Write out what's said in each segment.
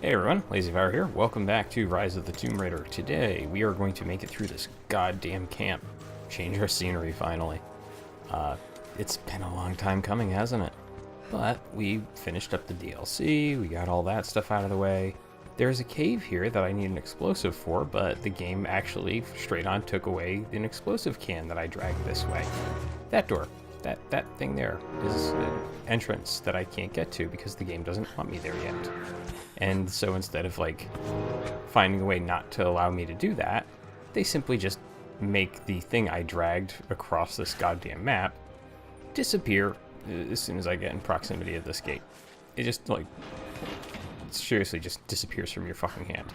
Hey everyone, LazyFire here. Welcome back to Rise of the Tomb Raider. Today, we are going to make it through this goddamn camp. Change our scenery, finally. It's been a long time coming, hasn't it? But we finished up the DLC, we got all that stuff out of the way. There's a cave here that I need an explosive for, but the game actually straight on took away an explosive can that I dragged this way. That door. That thing there is an entrance that I can't get to because the game doesn't want me there yet. And so instead of like finding a way not to allow me to do that, they simply just make the thing I dragged across this goddamn map disappear as soon as I get in proximity of this gate. It just like seriously just disappears from your fucking hand.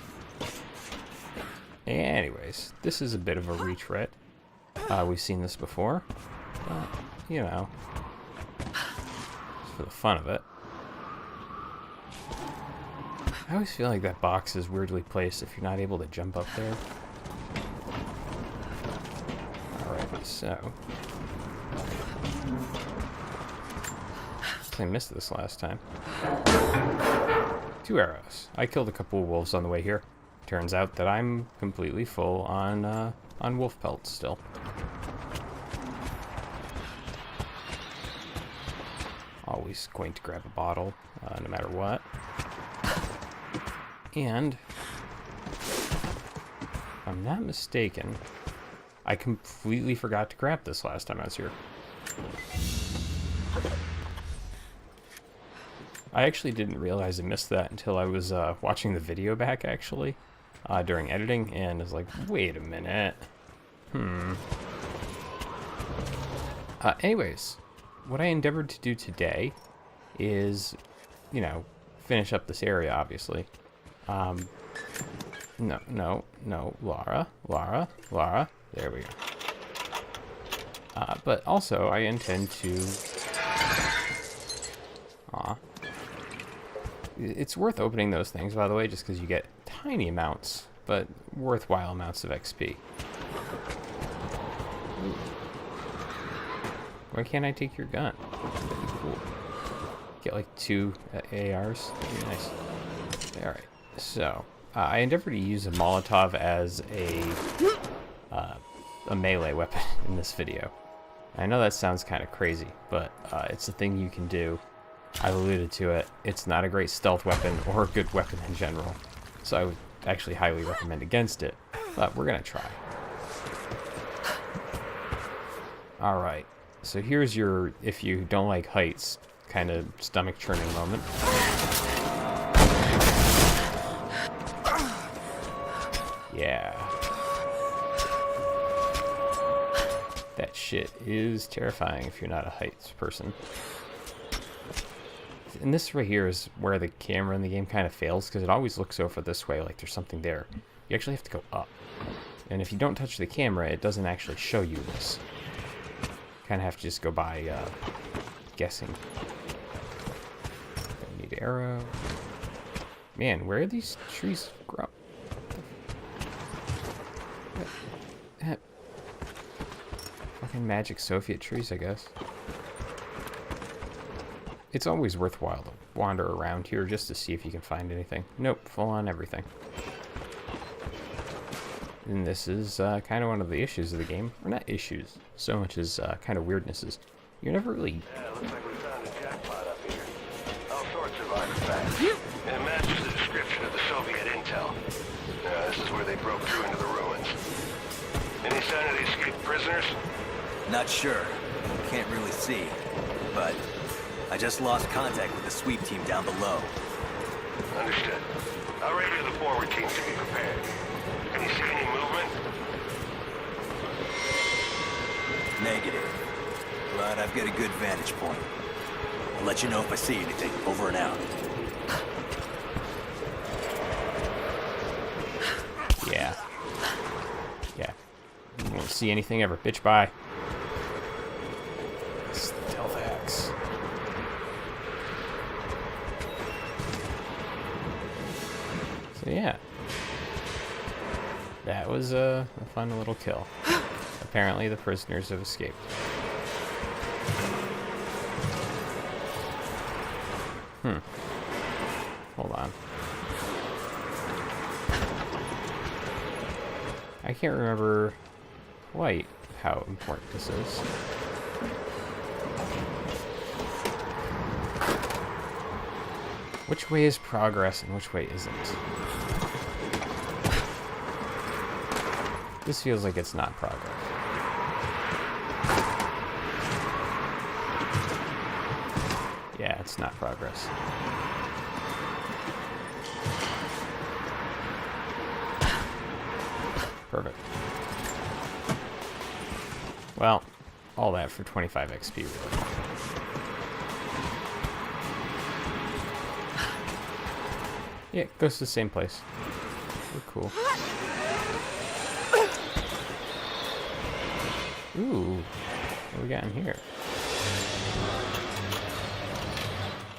Anyways, this is a bit of a retread. We've seen this before, but you know, just for the fun of it. I always feel like that box is weirdly placed if you're not able to jump up there. Alright, so I missed this last time. 2 arrows. I killed a couple of wolves on the way here. Turns out that I'm completely full on wolf pelts still. Always going to grab a bottle, no matter what. And, if I'm not mistaken, I completely forgot to grab this last time I was here. I actually didn't realize I missed that until I was watching the video back, actually, during editing, and I was like, wait a minute. Anyways, what I endeavored to do today is, you know, finish up this area, obviously. No, Lara, there we go. But also, I intend to... It's worth opening those things, by the way, just because you get tiny amounts, but worthwhile amounts of XP. Ooh. Why can't I take your gun? That'd be cool. Get like 2 ARs. That'd be nice. Alright, so I endeavor to use a Molotov as a melee weapon in this video. I know that sounds kind of crazy, but it's a thing you can do. I've alluded to it. It's not a great stealth weapon or a good weapon in general, so I would actually highly recommend against it, but we're gonna try. Alright, so here's your, if you don't like heights, kind of stomach churning moment. Yeah. That shit is terrifying if you're not a heights person. And this right here is where the camera in the game kind of fails, because it always looks over this way like there's something there. You actually have to go up. And if you don't touch the camera, it doesn't actually show you this. Kind of have to just go by guessing. I need arrow. Man, where are these trees grow? Fucking magic Soviet trees, I guess. It's always worthwhile to wander around here just to see if you can find anything. Nope, full on everything. And this is kind of one of the issues of the game. Or not issues, so much as kind of weirdnesses. You're never really... Yeah, looks like we found a jackpot up here. All sorts of artifacts. And it matches the description of the Soviet intel. This is where they broke through into the ruins. Any sign of the escaped prisoners? Not sure. Can't really see. But I just lost contact with the sweep team down below. Understood. I'll radio the forward teams to be prepared. Can you see any movement? Negative. But I've got a good vantage point. I'll let you know if I see anything. Over and out. Yeah. Yeah. You won't see anything ever. Bitch, bye. Stealth axe. So yeah. That was a fun little kill. Apparently the prisoners have escaped. Hold on. I can't remember quite how important this is. Which way is progress and which way isn't? This feels like it's not progress. Yeah, it's not progress. Perfect. Well, all that for 25 XP, really. Yeah, it goes to the same place. We're cool. Ooh, what do we got in here?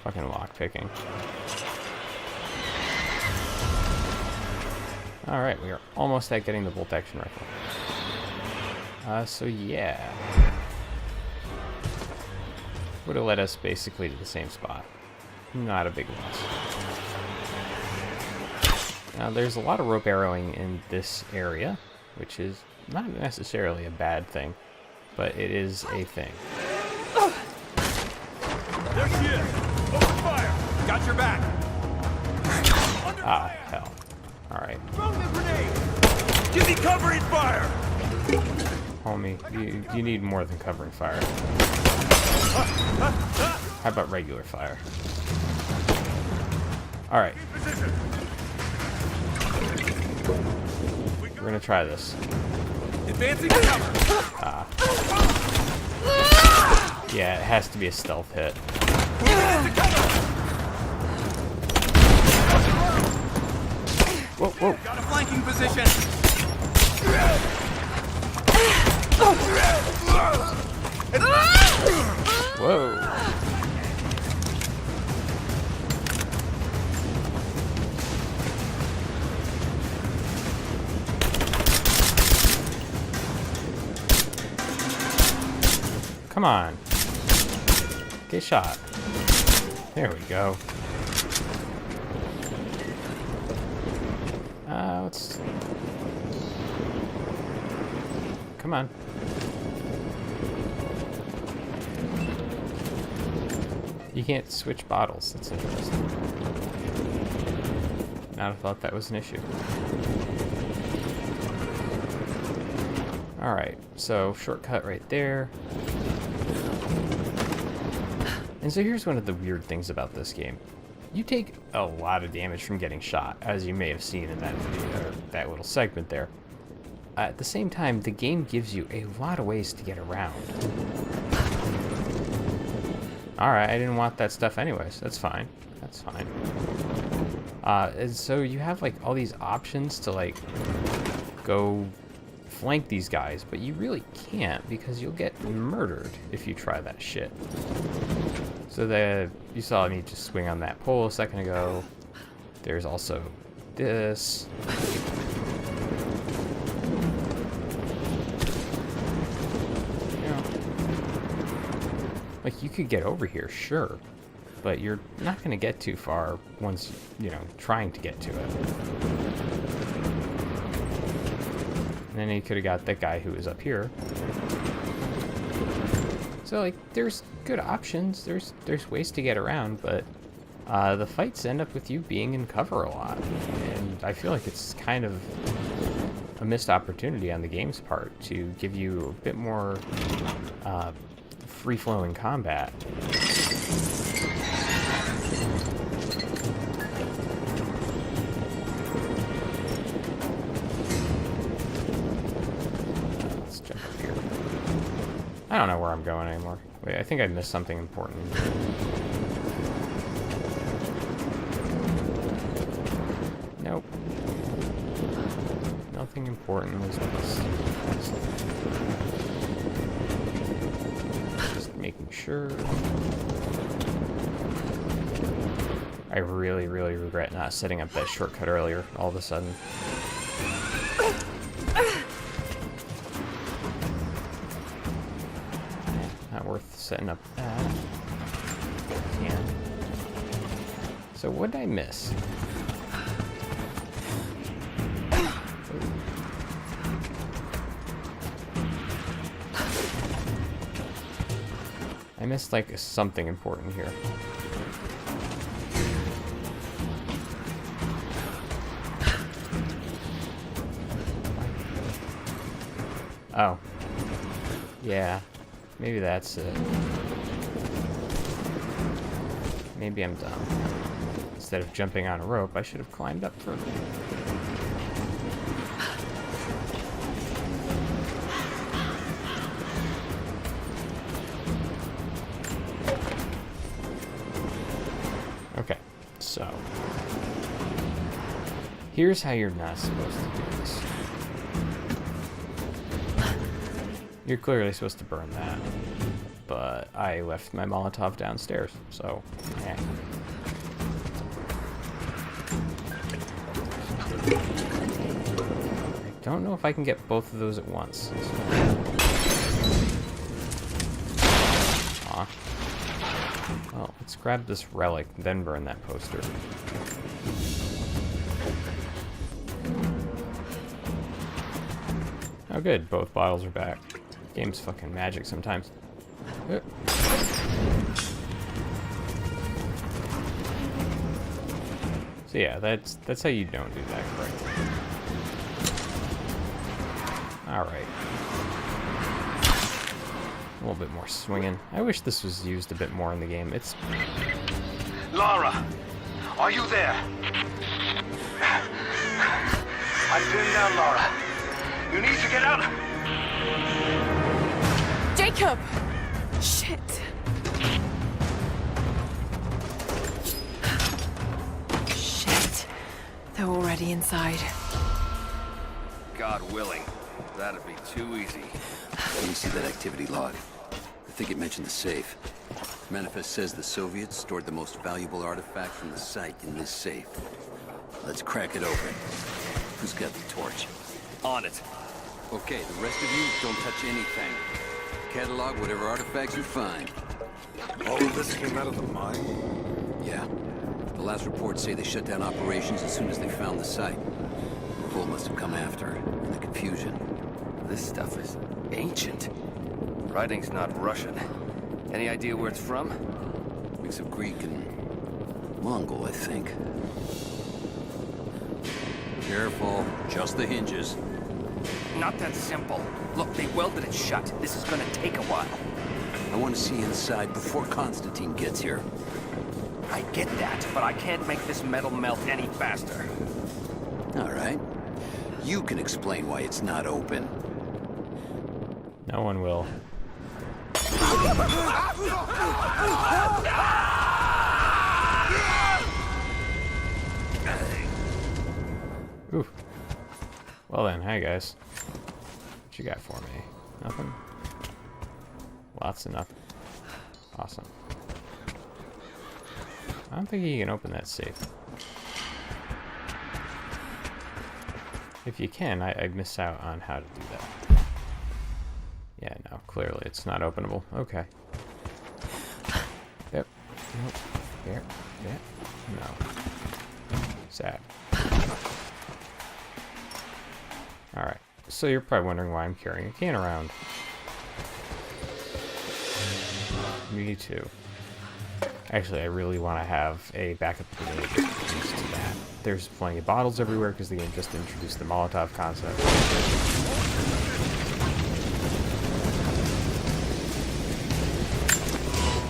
Fucking lockpicking. Alright, we are almost at getting the bolt action rifle. So yeah. Would have led us basically to the same spot. Not a big loss. Now there's a lot of rope arrowing in this area, which is not necessarily a bad thing, but it is a thing. There she is! Open fire! Got your back! Ah, hell. Alright. Throw the grenade! Give me covering fire! Homie, you need more than covering fire. How about regular fire? Alright. We're gonna try this. Advancing cover! Ah. Yeah, it has to be a stealth hit. Whoa, whoa. Got a flanking position! Whoa. Come on. Get shot. There we go. Let's... Come on. You can't switch bottles. That's interesting. Not thought that was an issue. Alright, so shortcut right there. And so here's one of the weird things about this game. You take a lot of damage from getting shot, as you may have seen in that video, or that little segment there. At the same time, the game gives you a lot of ways to get around. Alright, I didn't want that stuff anyways. That's fine. That's fine. And so you have like all these options to like go flank these guys, but you really can't because you'll get murdered if you try that shit. So you saw me just swing on that pole a second ago. There's also this. Like, you could get over here, sure, but you're not going to get too far once, you know, trying to get to it. And then you could have got that guy who was up here. So, like, there's good options. There's ways to get around, but the fights end up with you being in cover a lot. And I feel like it's kind of a missed opportunity on the game's part to give you a bit more free-flowing combat. Let's jump up here. I don't know where I'm going anymore. Wait, I think I missed something important. Nope. Nothing important was missed. Just making sure. I really, really regret not setting up that shortcut earlier, all of a sudden. Not worth setting up that. Yeah. So what did I miss? missed, like, something important here. Oh. Yeah. Maybe that's it. Maybe I'm dumb. Instead of jumping on a rope, I should have climbed up further. Okay, so here's how you're not supposed to do this. You're clearly supposed to burn that, but I left my Molotov downstairs, so yeah. I don't know if I can get both of those at once. Aw. Well, let's grab this relic, then burn that poster. Oh good, both bottles are back. Game's fucking magic sometimes. So yeah, that's how you don't do that correctly. Alright. A little bit more swinging. I wish this was used a bit more in the game. It's... Lara, are you there? I'm pinned down, Lara. You need to get out. Jacob! Shit. Shit. They're already inside. God willing, that'd be too easy. Let me see that activity log. I think it mentioned the safe. Manifest says the Soviets stored the most valuable artifact from the site in this safe. Let's crack it open. Who's got the torch? On it. Okay, the rest of you, don't touch anything. Catalog whatever artifacts you find. All of this came out of the mine? Yeah. The last reports say they shut down operations as soon as they found the site. Bull must have come after, in the confusion. This stuff is ancient. Writing's not Russian. Any idea where it's from? Mix of Greek and Mongol, I think. Careful, just the hinges. Not that simple. Look, they welded it shut. This is gonna take a while. I want to see inside before Constantine gets here. I get that, but I can't make this metal melt any faster. All right. You can explain why it's not open. No one will. Ooh. Well then, hi guys. What you got for me? Nothing? Lots of nothing. Awesome. I don't think you can open that safe. If you can, I miss out on how to do that. Yeah, no, clearly it's not openable. Okay. Yep. Nope. There. Yeah. No. Sad. Alright. So you're probably wondering why I'm carrying a can around. Me too. Actually, I really want to have a backup grenade used to that. There's plenty of bottles everywhere because the game just introduced the Molotov concept.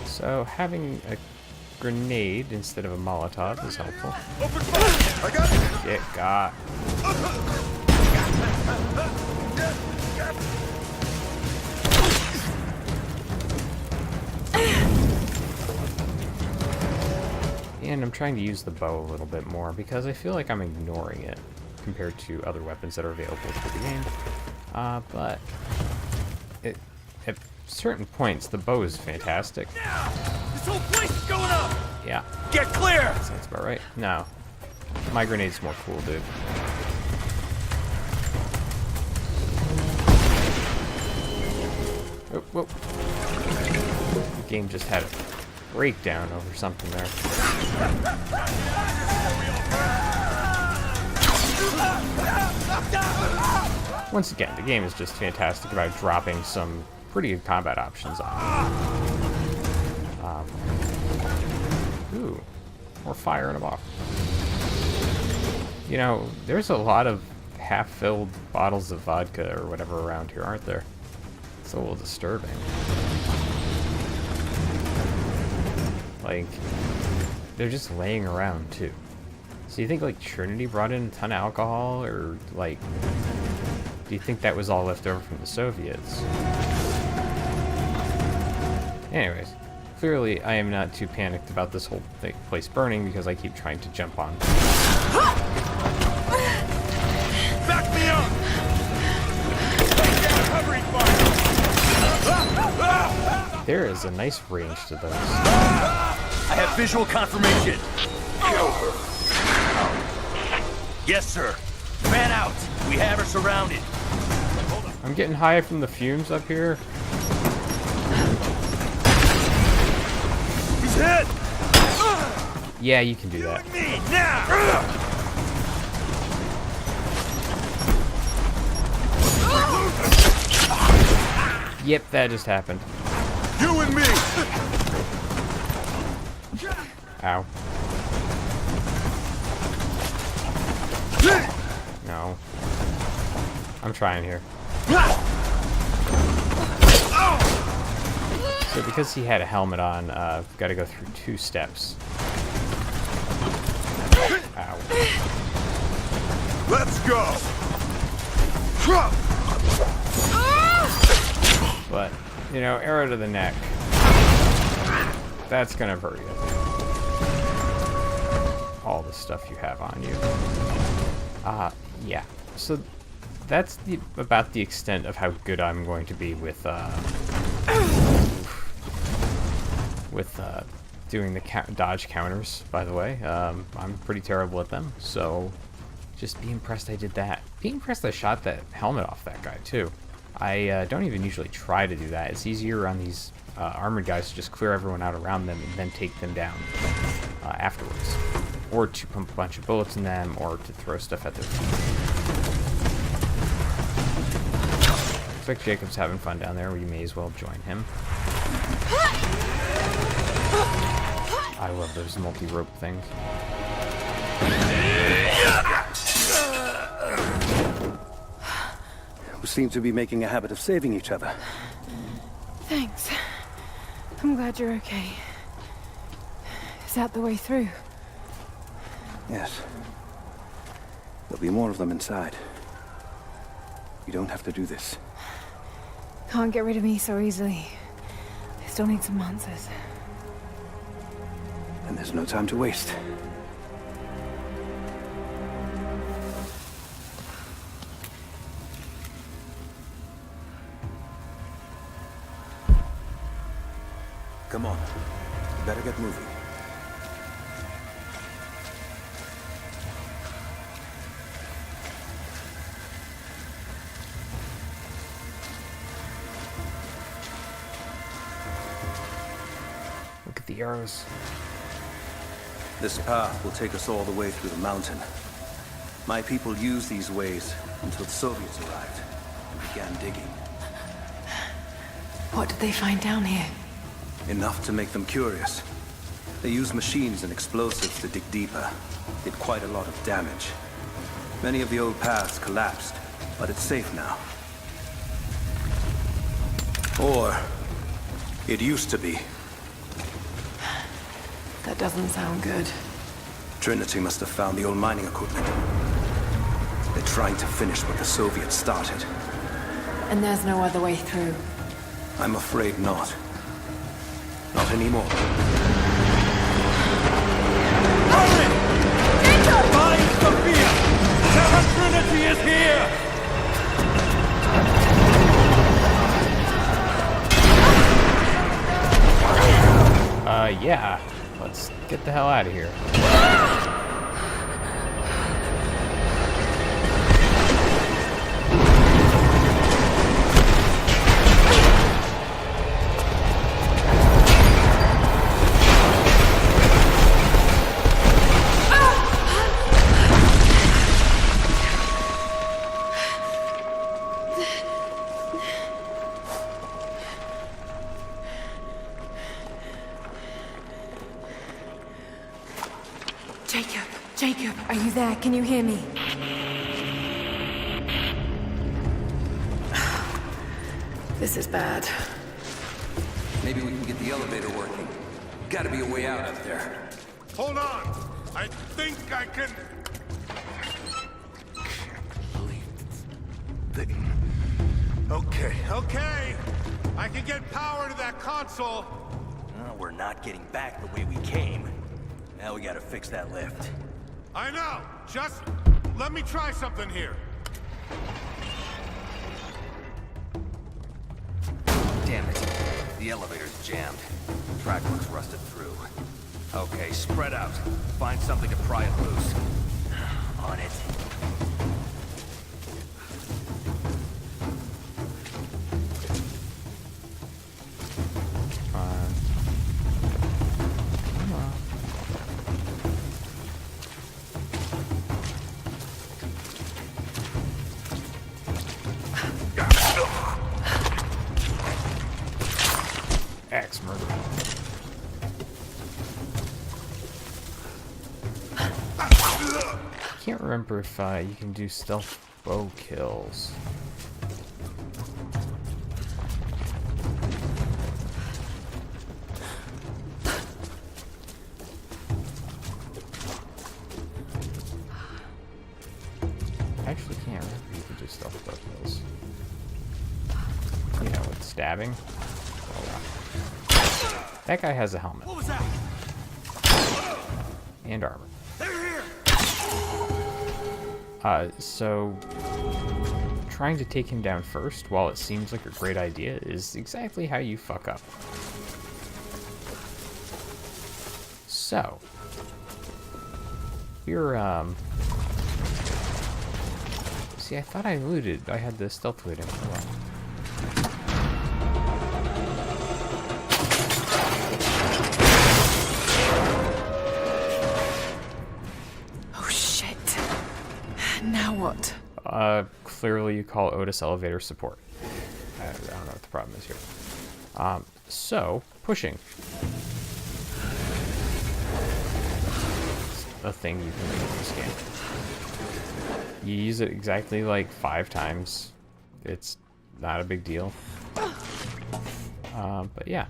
So having a grenade instead of a Molotov is helpful. Open fire! I got it! Get got. And I'm trying to use the bow a little bit more because I feel like I'm ignoring it compared to other weapons that are available for the game. But at certain points, the bow is fantastic. This whole place is going up! Yeah, Get clear! sounds about right. No, my grenade's more cool, dude. Oh, whoa. The game just had a breakdown over something there. Once again, the game is just fantastic about dropping some pretty good combat options on. Or firing them off. You know, there's a lot of half-filled bottles of vodka or whatever around here, aren't there? It's a little disturbing. Like, they're just laying around, too. So you think, like, Trinity brought in a ton of alcohol? Or, like, do you think that was all left over from the Soviets? Anyways, clearly I am not too panicked about this whole place burning because I keep trying to jump on. Back me up! Covering fire! There is a nice range to those. I have visual confirmation. Kill her. Yes, sir. Man out. We have her surrounded. I'm getting high from the fumes up here. He's hit! Yeah, you can do that. Me, now! Yep, that just happened. You and me! Ow. No. I'm trying here. So because he had a helmet on, we've got to go through 2 steps. Ow. Let's go! But, you know, arrow to the neck. That's gonna hurt you. All the stuff you have on you. Yeah. So that's about the extent of how good I'm going to be with doing the dodge counters, by the way. I'm pretty terrible at them, so just be impressed I did that. Be impressed I shot that helmet off that guy, too. I don't even usually try to do that. It's easier on these armored guys to just clear everyone out around them and then take them down afterwards. Or to pump a bunch of bullets in them, or to throw stuff at their feet. Looks like Jacob's having fun down there. We may as well join him. I love those multi-rope things. We seem to be making a habit of saving each other. Thanks. I'm glad you're okay. Is that the way through? Yes. There'll be more of them inside. You don't have to do this. Can't get rid of me so easily. I still need some answers. And there's no time to waste. Come on. You better get moving. Look at the arrows. This path will take us all the way through the mountain. My people used these ways until the Soviets arrived and began digging. What did they find down here? Enough to make them curious. They used machines and explosives to dig deeper. Did quite a lot of damage. Many of the old paths collapsed, but it's safe now. Or it used to be. That doesn't sound good. Trinity must have found the old mining equipment. They're trying to finish what the Soviets started. And there's no other way through. I'm afraid not. Not anymore. Find Sophia! Tell her Trinity is here! Yeah. Let's get the hell out of here. Jacob, Jacob, are you there? Can you hear me? This is bad. Maybe we can get the elevator working. Gotta be a way out up there. Hold on! I think I can... Okay. I can get power to that console. Well, we're not getting back the way we came. Now we gotta fix that lift. I know. Just let me try something here. Damn it. The elevator's jammed. Track looks rusted through. Okay, spread out. Find something to pry it loose. On it. Axe murder. Can't remember if you can do stealth bow kills. Actually, can't remember if you can do stealth bow kills. You know, with stabbing. That guy has a helmet. What was that? And armor. They're here! So trying to take him down first, while it seems like a great idea, is exactly how you fuck up. So we're see, I thought I looted. I had the stealth looting for a while. Now what? Clearly you call Otis elevator support. I don't know what the problem is here. So, pushing. It's a thing you can do in this game. You use it exactly like 5 times. It's not a big deal. But yeah.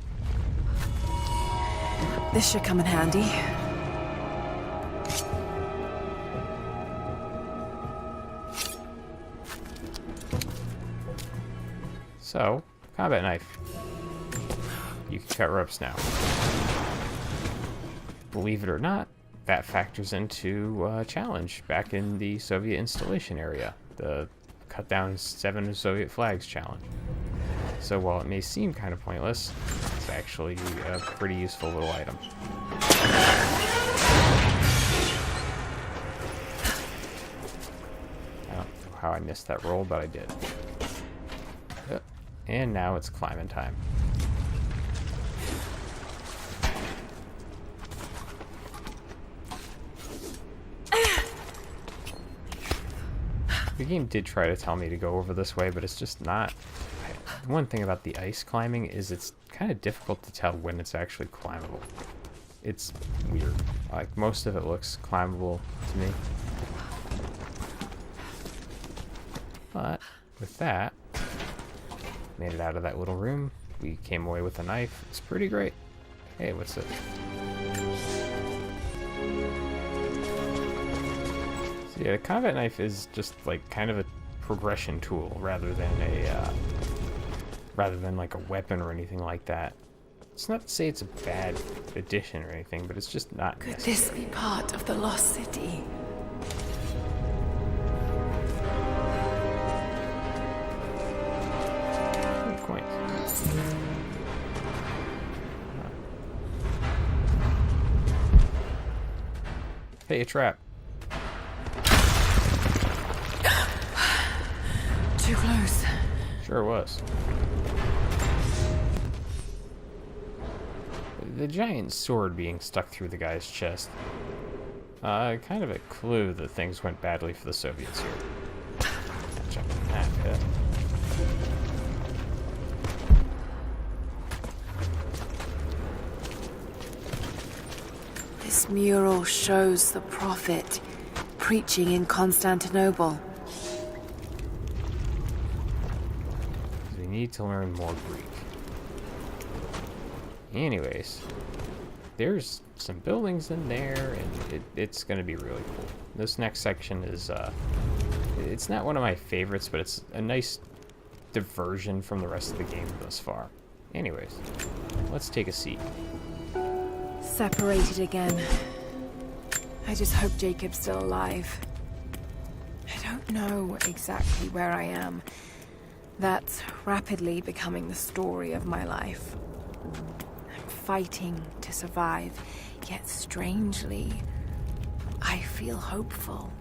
This should come in handy. So, combat knife. You can cut ropes now. Believe it or not, that factors into challenge back in the Soviet installation area. The cut down 7 Soviet flags challenge. So while it may seem kind of pointless, it's actually a pretty useful little item. I don't know how I missed that roll, but I did. And now it's climbing time. The game did try to tell me to go over this way, but it's just not. One thing about the ice climbing is it's kind of difficult to tell when it's actually climbable. It's weird. Like, most of it looks climbable to me. But with that, made it out of that little room. We came away with a knife. It's pretty great. Hey, what's it? So yeah, the combat knife is just like kind of a progression tool rather than like a weapon or anything like that. It's not to say it's a bad addition or anything, but it's just not Could necessary. this be part of the lost city? Good point. Hey, a trap. Too close. Sure was. The giant sword being stuck through the guy's chest. Kind of a clue that things went badly for the Soviets here. Jump in that pit. This mural shows the prophet preaching in Constantinople. We need to learn more Greek. Anyways, there's some buildings in there, and it's going to be really cool. This next section is, it's not one of my favorites, but it's a nice diversion from the rest of the game thus far. Anyways, let's take a seat. Separated again. I just hope Jacob's still alive. I don't know exactly where I am. That's rapidly becoming the story of my life. I'm fighting to survive, yet strangely, I feel hopeful.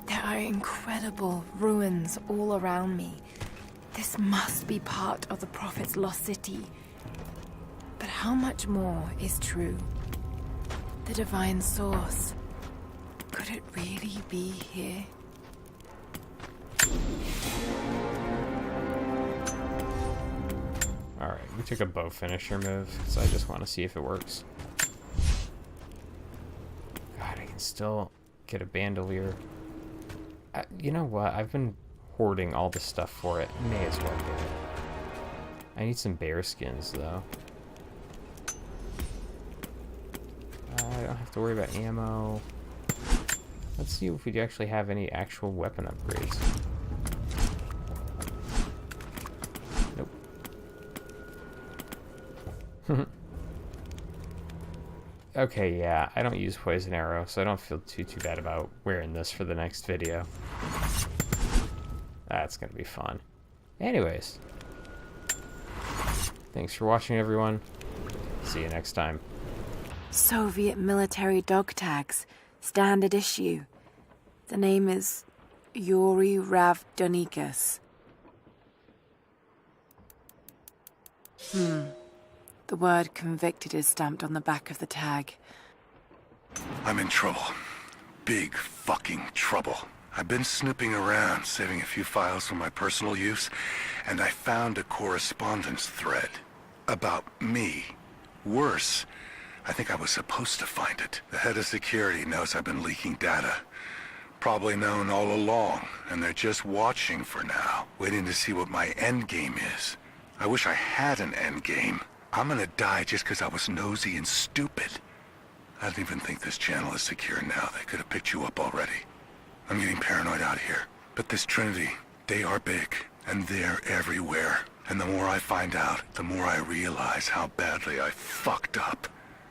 There are incredible ruins all around me. This must be part of the Prophet's lost city. But how much more is true? The divine source. Could it really be here? Alright, we took a bow finisher move, so I just want to see if it works. God, I can still get a bandolier. You know what? I've been hoarding all the stuff for it. May as well get it. I need some bear skins, though. I don't have to worry about ammo. Let's see if we actually have any actual weapon upgrades. Nope. Okay, yeah, I don't use poison arrow, so I don't feel too bad about wearing this for the next video. That's gonna be fun. Anyways, thanks for watching, everyone. See you next time. Soviet military dog tags, standard issue. The name is Yuri Ravdonikas. The word convicted is stamped on the back of the tag. I'm in trouble. Big fucking trouble. I've been snooping around, saving a few files for my personal use, and I found a correspondence thread about me. Worse, I think I was supposed to find it. The head of security knows I've been leaking data. Probably known all along, and they're just watching for now, waiting to see what my end game is. I wish I had an end game. I'm gonna die just because I was nosy and stupid. I don't even think this channel is secure now. They could have picked you up already. I'm getting paranoid out here. But this Trinity, they are big, and they're everywhere. And the more I find out, the more I realize how badly I fucked up.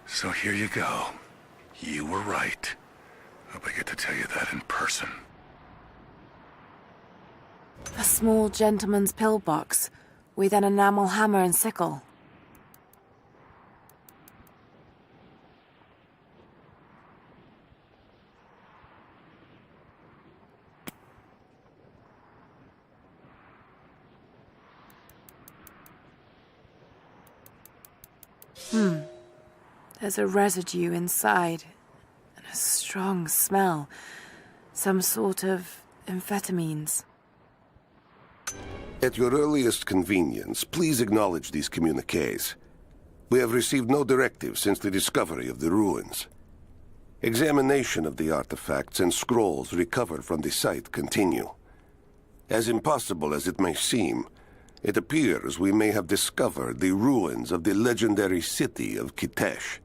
So here you go. You were right. Hope I get to tell you that in person. A small gentleman's pillbox with an enamel hammer and sickle. There's a residue inside, and a strong smell. Some sort of amphetamines. At your earliest convenience, please acknowledge these communiques. We have received no directive since the discovery of the ruins. Examination of the artifacts and scrolls recovered from the site continue. As impossible as it may seem, it appears we may have discovered the ruins of the legendary city of Kitesh.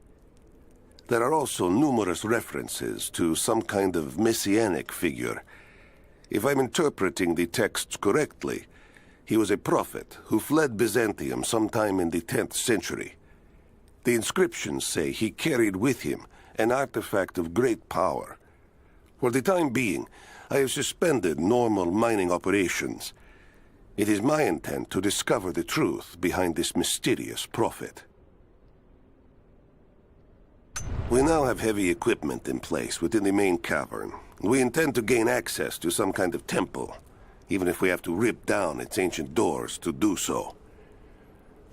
There are also numerous references to some kind of messianic figure. If I'm interpreting the texts correctly, he was a prophet who fled Byzantium sometime in the 10th century. The inscriptions say he carried with him an artifact of great power. For the time being, I have suspended normal mining operations. It is my intent to discover the truth behind this mysterious prophet. We now have heavy equipment in place within the main cavern. We intend to gain access to some kind of temple, even if we have to rip down its ancient doors to do so.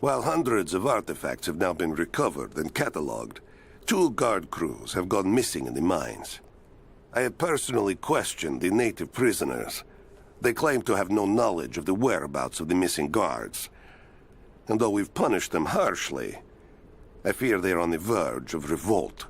While hundreds of artifacts have now been recovered and catalogued, 2 guard crews have gone missing in the mines. I have personally questioned the native prisoners. They claim to have no knowledge of the whereabouts of the missing guards. And though we've punished them harshly, I fear they are on the verge of revolt.